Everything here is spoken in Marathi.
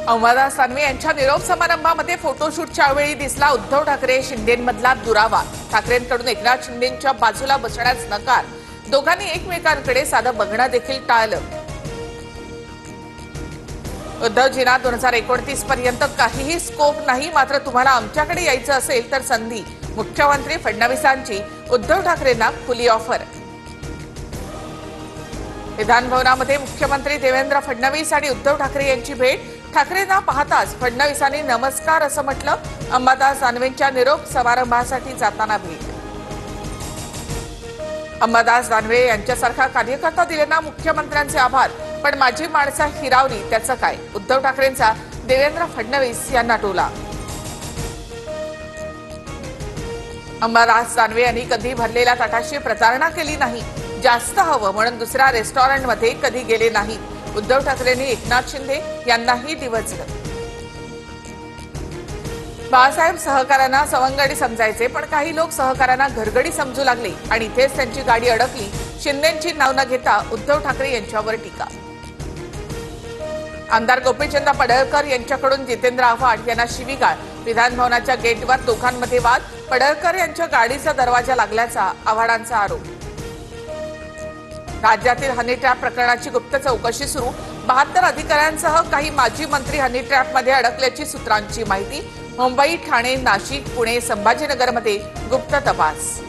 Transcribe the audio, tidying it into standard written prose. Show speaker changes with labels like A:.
A: अंबादास दानवे यांच्या निरोप समारंभामध्ये फोटोशूटच्या वेळी दिसला उद्धव ठाकरे शिंदेंमधला दुरावा। ठाकरेंकडून एकनाथ शिंदेंच्या बाजूला बसण्यास नकार। दोघांनी एकमेकांकडे साधं बघणं देखील टाळलं। उद्धवजींना 2029 पर्यंत काहीही स्कोप नाही, मात्र तुम्हाला आमच्याकडे यायचं असेल तर संधी। मुख्यमंत्री फडणवीसांची उद्धव ठाकरेंना खुली ऑफर। विधान भवनामध्ये मुख्यमंत्री देवेंद्र फडणवीस आणि उद्धव ठाकरे यांची भेट। ठाकरेंना पाहताच फडणवीसांनी नमस्कार असं म्हटलं। अंबादास दानवेंच्या निरोप समारंभासाठी जाताना भेट। अंबादास दानवे यांच्यासारखा कार्यकर्ता दिलेला मुख्यमंत्र्यांचे आभार, पण माझी माणसं हिरावली त्याचं काय? उद्धव ठाकरेंचा देवेंद्र फडणवीस यांना टोला। अंबादास दानवे यांनी कधी भरलेल्या ताटाशी प्रतारणा केली नाही। जास्त हवं म्हणून दुसऱ्या रेस्टॉरंटमध्ये कधी गेले नाही। उद्धव ठाकरेंनी एकनाथ शिंदे यांनाही डिवचलं। बाळासाहेब सहकाऱ्यांना सवंगडी समजायचे, पण काही लोक सहकाऱ्यांना घरगडी समजू लागले आणि इथेच त्यांची गाडी अडकली। शिंदेंची नाव न घेता उद्धव ठाकरे यांच्यावर टीका। आमदार गोपीचंद पडळकर यांच्याकडून जितेंद्र आव्हाड यांना शिवीगाळ। विधान भवनाच्या गेटवर दोघांमध्ये वाद। पडळकर यांच्या गाडीचा दरवाजा लागल्याचा आव्हाडांचा आरोप। राज्यातील हनी ट्रॅप प्रकरणाची गुप्त चौकशी सुरू। 72 अधिकाऱ्यांसह काही माजी मंत्री हनी ट्रॅपमध्ये अडकल्याची सूत्रांची माहिती। मुंबई, ठाणे, नाशिक, पुणे, संभाजीनगरमध्ये गुप्त तपास।